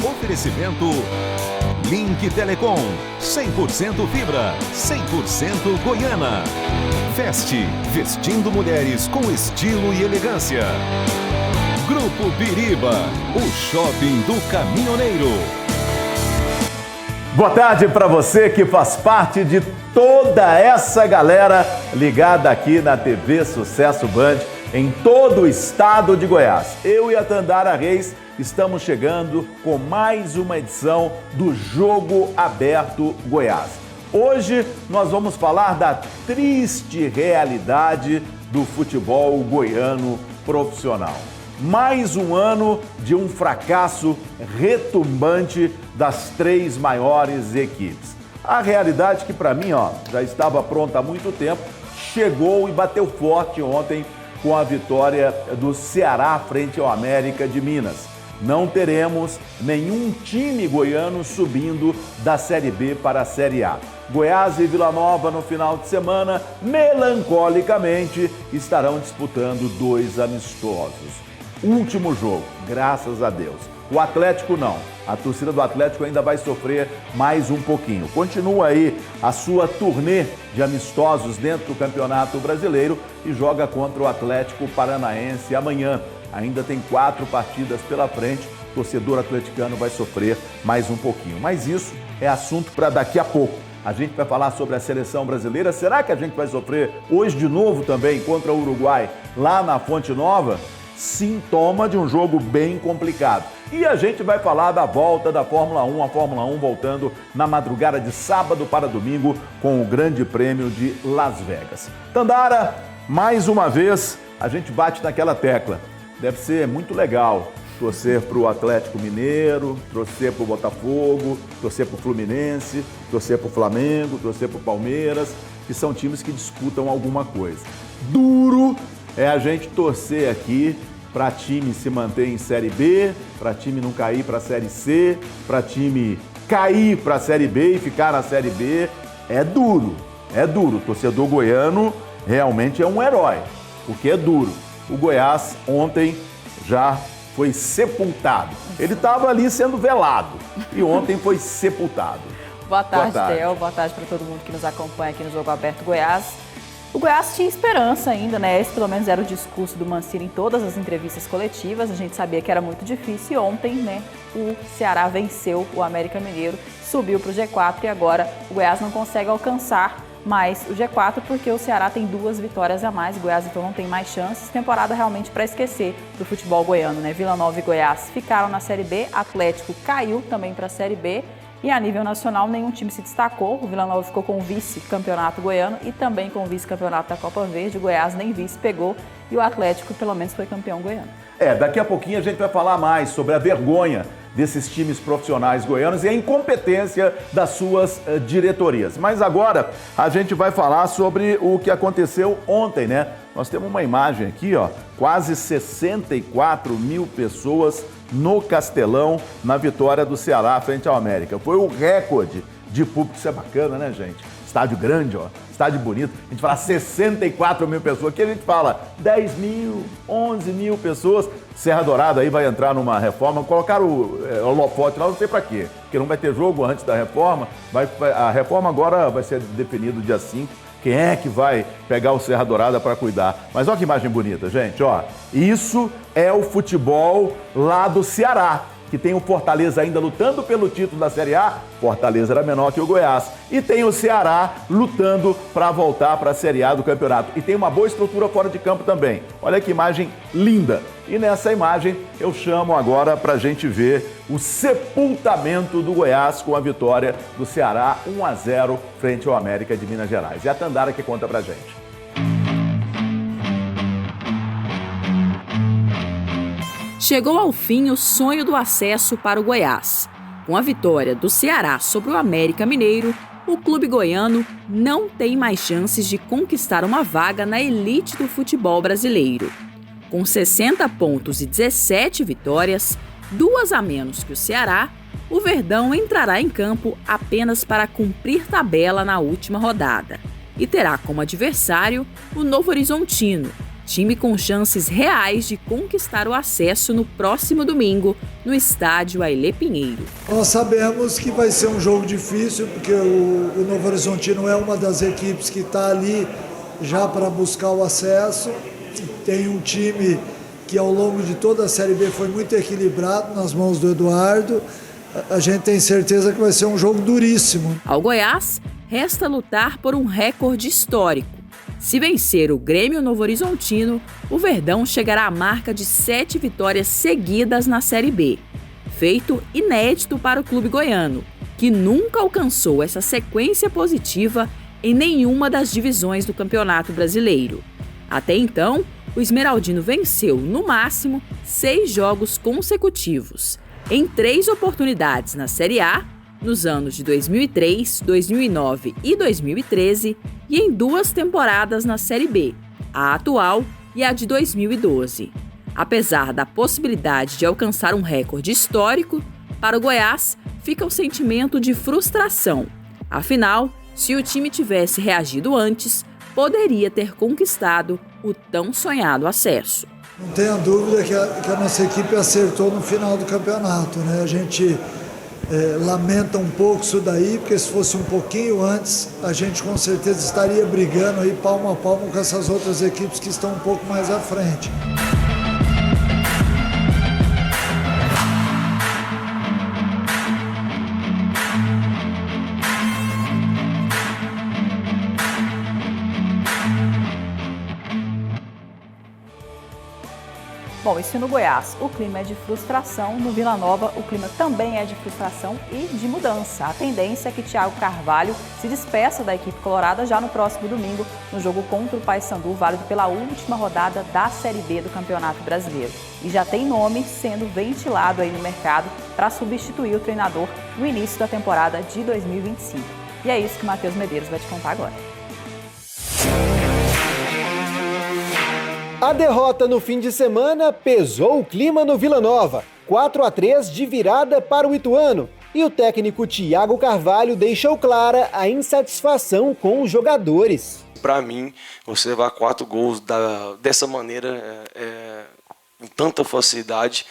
Oferecimento Link Telecom, 100% fibra, 100% Goiâna. Veste, vestindo mulheres com estilo e elegância. Grupo Biriba, o shopping do caminhoneiro. Boa tarde para você que faz parte de toda essa galera ligada aqui na TV Sucesso Band, em todo o estado de Goiás. Eu e a Tandara Reis estamos chegando com mais uma edição do Jogo Aberto Goiás. Hoje nós vamos falar da triste realidade do futebol goiano profissional. Mais um ano de um fracasso retumbante das três maiores equipes. A realidade que para mim, já estava pronta há muito tempo, chegou e bateu forte ontem com a vitória do Ceará frente ao América de Minas. Não teremos nenhum time goiano subindo da Série B para a Série A. Goiás e Vila Nova no final de semana, melancolicamente, estarão disputando 2 amistosos. Último jogo, graças a Deus. O Atlético não. A torcida do Atlético ainda vai sofrer mais um pouquinho. Continua aí a sua turnê de amistosos dentro do Campeonato Brasileiro e joga contra o Atlético Paranaense amanhã. Ainda tem 4 partidas pela frente. O torcedor atleticano vai sofrer mais um pouquinho. Mas isso é assunto para daqui a pouco. A gente vai falar sobre a seleção brasileira. Será que a gente vai sofrer hoje de novo também contra o Uruguai lá na Fonte Nova? Sintoma de um jogo bem complicado. E a gente vai falar da volta da Fórmula 1, a Fórmula 1 voltando na madrugada de sábado para domingo com o Grande Prêmio de Las Vegas. Tandara, mais uma vez a gente bate naquela tecla. Deve ser muito legal torcer para o Atlético Mineiro, torcer para o Botafogo, torcer para o Fluminense, torcer para o Flamengo, torcer para o Palmeiras, que são times que disputam alguma coisa. Duro é a gente torcer aqui para time se manter em Série B, para time não cair para a Série C, para time cair para a Série B e ficar na Série B. É duro, é duro. O torcedor goiano realmente é um herói, porque é duro. O Goiás ontem já foi sepultado. Ele estava ali sendo velado e ontem foi sepultado. Boa tarde, Theo. Boa tarde para todo mundo que nos acompanha aqui no Jogo Aberto Goiás. O Goiás tinha esperança ainda, né? Esse pelo menos era o discurso do Mancini em todas as entrevistas coletivas. A gente sabia que era muito difícil e ontem, né, o Ceará venceu o América Mineiro, subiu para o G4 e agora o Goiás não consegue alcançar mais o G4 porque o Ceará tem 2 vitórias a mais. O Goiás então não tem mais chances. Temporada realmente para esquecer do futebol goiano, né? Vila Nova e Goiás ficaram na Série B, Atlético caiu também para a Série B. E a nível nacional, nenhum time se destacou. O Vila Nova ficou com o vice-campeonato goiano e também com o vice-campeonato da Copa Verde. O Goiás nem vice pegou e o Atlético, pelo menos, foi campeão goiano. Daqui a pouquinho a gente vai falar mais sobre a vergonha desses times profissionais goianos e a incompetência das suas diretorias. Mas agora a gente vai falar sobre o que aconteceu ontem, né? Nós temos uma imagem aqui, quase 64 mil pessoas no Castelão, na vitória do Ceará frente ao América. Foi o recorde de público. Isso é bacana, né, gente? Estádio grande, estádio bonito. A gente fala 64 mil pessoas. Aqui a gente fala 10 mil, 11 mil pessoas. Serra Dourada aí vai entrar numa reforma. Colocaram o holofote lá, não sei pra quê. Porque não vai ter jogo antes da reforma. A reforma agora vai ser definida dia 5. Quem é que vai pegar o Serra Dourada para cuidar? Mas olha que imagem bonita, gente, Isso é o futebol lá do Ceará, que tem o Fortaleza ainda lutando pelo título da Série A. Fortaleza era menor que o Goiás. E tem o Ceará lutando para voltar para a Série A do campeonato. E tem uma boa estrutura fora de campo também. Olha que imagem linda. E nessa imagem eu chamo agora para a gente ver o sepultamento do Goiás com a vitória do Ceará 1-0 frente ao América de Minas Gerais. É a Tandara que conta para a gente. Chegou ao fim o sonho do acesso para o Goiás. Com a vitória do Ceará sobre o América Mineiro, o clube goiano não tem mais chances de conquistar uma vaga na elite do futebol brasileiro. Com 60 pontos e 17 vitórias, 2 a menos que o Ceará, o Verdão entrará em campo apenas para cumprir tabela na última rodada e terá como adversário o Novo Horizontino, time com chances reais de conquistar o acesso no próximo domingo no estádio Ailê Pinheiro. Nós sabemos que vai ser um jogo difícil, porque o Novo Horizontino é uma das equipes que está ali já para buscar o acesso. Tem um time que ao longo de toda a Série B foi muito equilibrado nas mãos do Eduardo. A gente tem certeza que vai ser um jogo duríssimo. Ao Goiás, resta lutar por um recorde histórico. Se vencer o Grêmio Novo Horizontino, o Verdão chegará à marca de 7 vitórias seguidas na Série B. Feito inédito para o clube goiano, que nunca alcançou essa sequência positiva em nenhuma das divisões do Campeonato Brasileiro. Até então, o Esmeraldino venceu, no máximo, 6 jogos consecutivos, em 3 oportunidades na Série A, nos anos de 2003, 2009 e 2013, e em 2 temporadas na Série B, a atual e a de 2012. Apesar da possibilidade de alcançar um recorde histórico, para o Goiás fica o sentimento de frustração. Afinal, se o time tivesse reagido antes, poderia ter conquistado o tão sonhado acesso. Não tenha dúvida que a nossa equipe acertou no final do campeonato, né? A gente lamenta um pouco isso daí, porque se fosse um pouquinho antes, a gente com certeza estaria brigando aí palmo a palmo com essas outras equipes que estão um pouco mais à frente. Bom, isso no Goiás, o clima é de frustração. No Vila Nova, o clima também é de frustração e de mudança. A tendência é que Thiago Carvalho se despeça da equipe colorada já no próximo domingo, no jogo contra o Paysandu, válido pela última rodada da Série B do Campeonato Brasileiro. E já tem nome sendo ventilado aí no mercado para substituir o treinador no início da temporada de 2025. E é isso que o Matheus Medeiros vai te contar agora. A derrota no fim de semana pesou o clima no Vila Nova. 4-3 de virada para o Ituano. E o técnico Thiago Carvalho deixou clara a insatisfação com os jogadores. Para mim, você levar 4 gols dessa maneira, com tanta facilidade,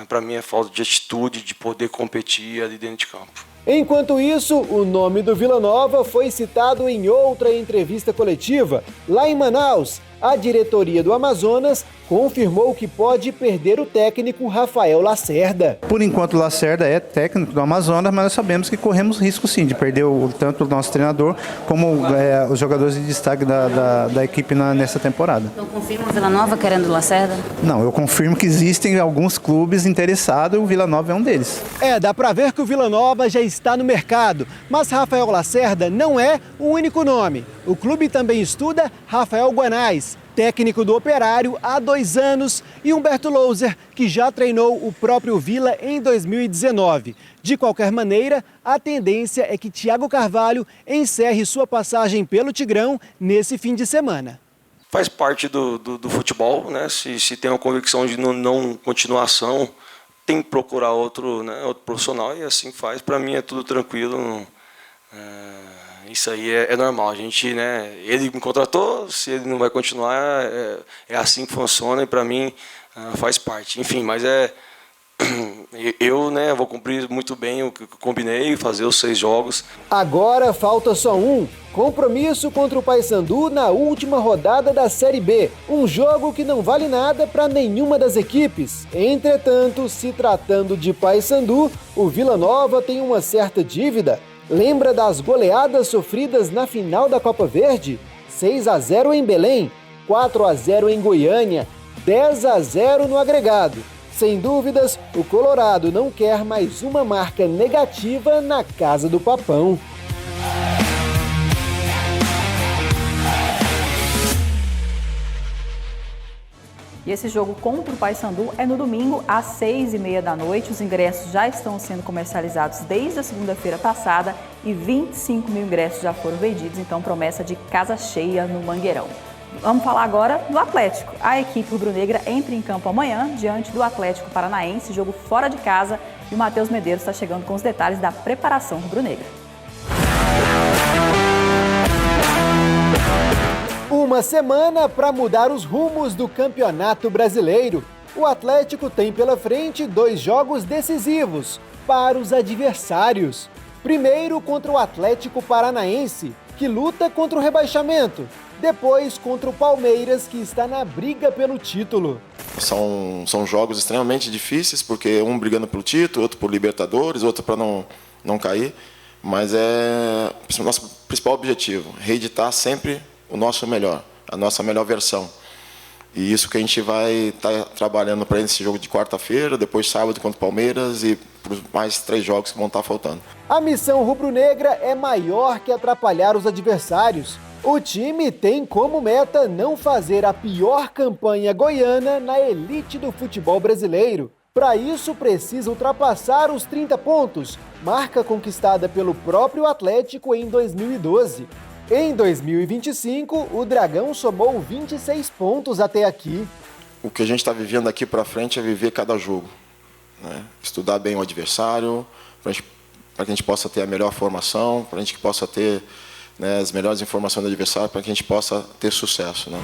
para mim é falta de atitude, de poder competir ali dentro de campo. Enquanto isso, o nome do Vila Nova foi citado em outra entrevista coletiva. Lá em Manaus, a diretoria do Amazonas confirmou que pode perder o técnico Rafael Lacerda. Por enquanto, o Lacerda é técnico do Amazonas, mas nós sabemos que corremos risco sim de perder tanto o nosso treinador como os jogadores de destaque da equipe nessa temporada. Não confirma o Vila Nova querendo o Lacerda? Não, eu confirmo que existem alguns clubes interessados e o Vila Nova é um deles. Dá pra ver que o Vila Nova já está no mercado, mas Rafael Lacerda não é o único nome. O clube também estuda Rafael Guanais, técnico do Operário há 2 anos, e Humberto Louser, que já treinou o próprio Vila em 2019. De qualquer maneira, a tendência é que Thiago Carvalho encerre sua passagem pelo Tigrão nesse fim de semana. Faz parte do futebol, né? Se tem uma convicção de não continuação, tem que procurar outro profissional e assim faz. Para mim é tudo tranquilo. Isso aí é normal. A gente, ele me contratou, se ele não vai continuar, é assim que funciona e para mim faz parte. Enfim, mas eu vou cumprir muito bem o que combinei, fazer os 6 jogos. Agora falta só um. Compromisso contra o Paysandu na última rodada da Série B. Um jogo que não vale nada para nenhuma das equipes. Entretanto, se tratando de Paysandu, o Vila Nova tem uma certa dívida. Lembra das goleadas sofridas na final da Copa Verde? 6-0 em Belém, 4-0 em Goiânia, 10-0 no agregado. Sem dúvidas, o Colorado não quer mais uma marca negativa na Casa do Papão. E esse jogo contra o Paysandu é no domingo, às 6h30 da noite. Os ingressos já estão sendo comercializados desde a segunda-feira passada e 25 mil ingressos já foram vendidos, então promessa de casa cheia no Mangueirão. Vamos falar agora do Atlético. A equipe rubro-negra entra em campo amanhã diante do Atlético Paranaense, jogo fora de casa, e o Matheus Medeiros está chegando com os detalhes da preparação rubro-negra. Uma Uma semana para mudar os rumos do Campeonato Brasileiro. O Atlético tem pela frente 2 jogos decisivos para os adversários. Primeiro contra o Atlético Paranaense, que luta contra o rebaixamento. Depois contra o Palmeiras, que está na briga pelo título. São jogos extremamente difíceis, porque um brigando pelo título, outro por Libertadores, outro para não cair. Mas é o nosso principal objetivo, reeditar sempre o nosso melhor, a nossa melhor versão. E isso que a gente vai estar trabalhando para esse jogo de quarta-feira, depois sábado contra o Palmeiras e por mais 3 jogos que vão estar faltando. A missão rubro-negra é maior que atrapalhar os adversários. O time tem como meta não fazer a pior campanha goiana na elite do futebol brasileiro. Para isso, precisa ultrapassar os 30 pontos, marca conquistada pelo próprio Atlético em 2012. Em 2025, o Dragão somou 26 pontos até aqui. O que a gente está vivendo daqui para frente é viver cada jogo, né? Estudar bem o adversário, para que a gente possa ter a melhor formação, para a gente possa ter, né, as melhores informações do adversário, para que a gente possa ter sucesso, né?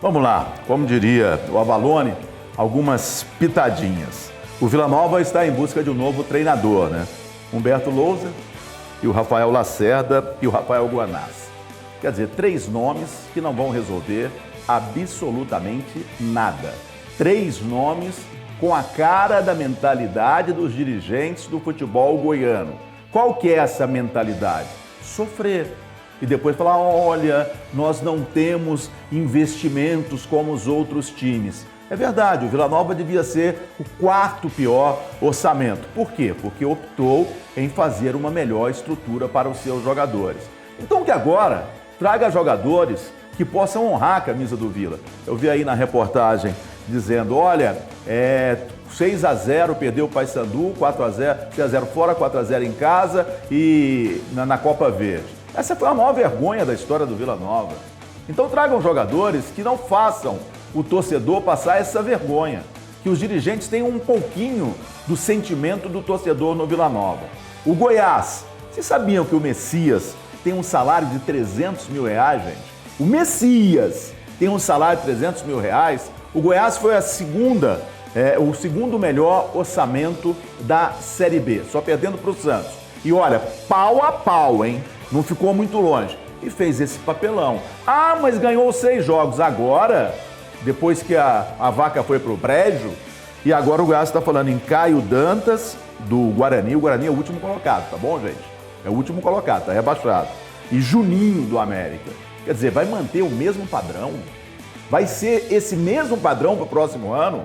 Vamos lá, como diria o Avalone, algumas pitadinhas. O Vila Nova está em busca de um novo treinador, né? Humberto Lousa e o Rafael Lacerda e o Rafael Guanás. Quer dizer, 3 nomes que não vão resolver absolutamente nada. 3 nomes com a cara da mentalidade dos dirigentes do futebol goiano. Qual que é essa mentalidade? Sofrer. E depois falar, olha, nós não temos investimentos como os outros times. É verdade, o Vila Nova devia ser o 4º pior orçamento. Por quê? Porque optou em fazer uma melhor estrutura para os seus jogadores. Então que agora traga jogadores que possam honrar a camisa do Vila. Eu vi aí na reportagem dizendo, olha, 6-0 perdeu o Paysandu, 4-0, 6-0 fora, 4-0 em casa e na Copa Verde. Essa foi a maior vergonha da história do Vila Nova. Então tragam jogadores que não façam o torcedor passar essa vergonha. Que os dirigentes tenham um pouquinho do sentimento do torcedor no Vila Nova. O Goiás, vocês sabiam que o Messias tem um salário de 300 mil reais, gente? O Messias tem um salário de 300 mil reais. O Goiás foi o segundo melhor orçamento da Série B, só perdendo para o Santos. E olha, pau a pau, hein? Não ficou muito longe. E fez esse papelão. Ah, mas ganhou 6 jogos. Agora, depois que a vaca foi pro brejo, e agora o Goiás está falando em Caio Dantas, do Guarani. O Guarani é o último colocado, tá bom, gente? É o último colocado, tá rebaixado. E Juninho, do América. Quer dizer, vai manter o mesmo padrão? Vai ser esse mesmo padrão pro próximo ano?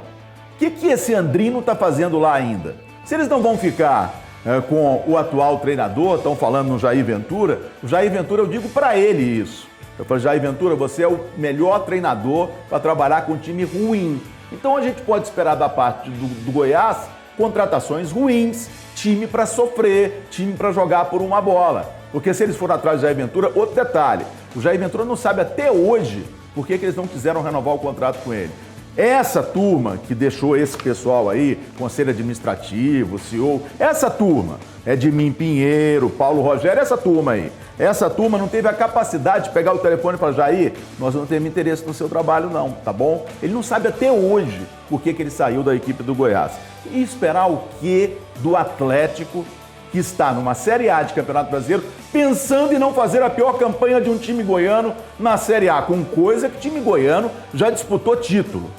O que esse Andrino tá fazendo lá ainda? Se eles não vão ficar com o atual treinador, estão falando no Jair Ventura, o Jair Ventura, eu digo para ele isso. Eu falo, Jair Ventura, você é o melhor treinador para trabalhar com um time ruim. Então a gente pode esperar da parte do Goiás contratações ruins, time para sofrer, time para jogar por uma bola. Porque se eles forem atrás do Jair Ventura, outro detalhe, o Jair Ventura não sabe até hoje por que eles não quiseram renovar o contrato com ele. Essa turma que deixou esse pessoal aí, Conselho Administrativo, CEO, essa turma, Edmim Pinheiro, Paulo Rogério, essa turma aí. Essa turma não teve a capacidade de pegar o telefone e falar, Jair, nós não temos interesse no seu trabalho não, tá bom? Ele não sabe até hoje por que ele saiu da equipe do Goiás. E esperar o quê do Atlético, que está numa Série A de Campeonato Brasileiro, pensando em não fazer a pior campanha de um time goiano na Série A, com coisa que o time goiano já disputou título.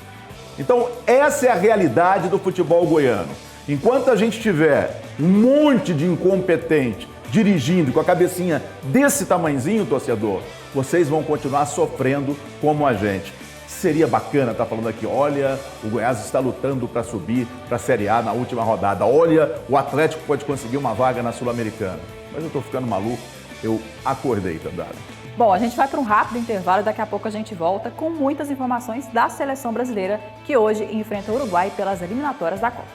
Então, essa é a realidade do futebol goiano. Enquanto a gente tiver um monte de incompetente dirigindo com a cabecinha desse tamanhozinho, torcedor, vocês vão continuar sofrendo como a gente. Seria bacana estar falando aqui, olha, o Goiás está lutando para subir para a Série A na última rodada. Olha, o Atlético pode conseguir uma vaga na Sul-Americana. Mas eu estou ficando maluco, eu acordei, Tandara. Bom, a gente vai para um rápido intervalo e daqui a pouco a gente volta com muitas informações da seleção brasileira que hoje enfrenta o Uruguai pelas eliminatórias da Copa.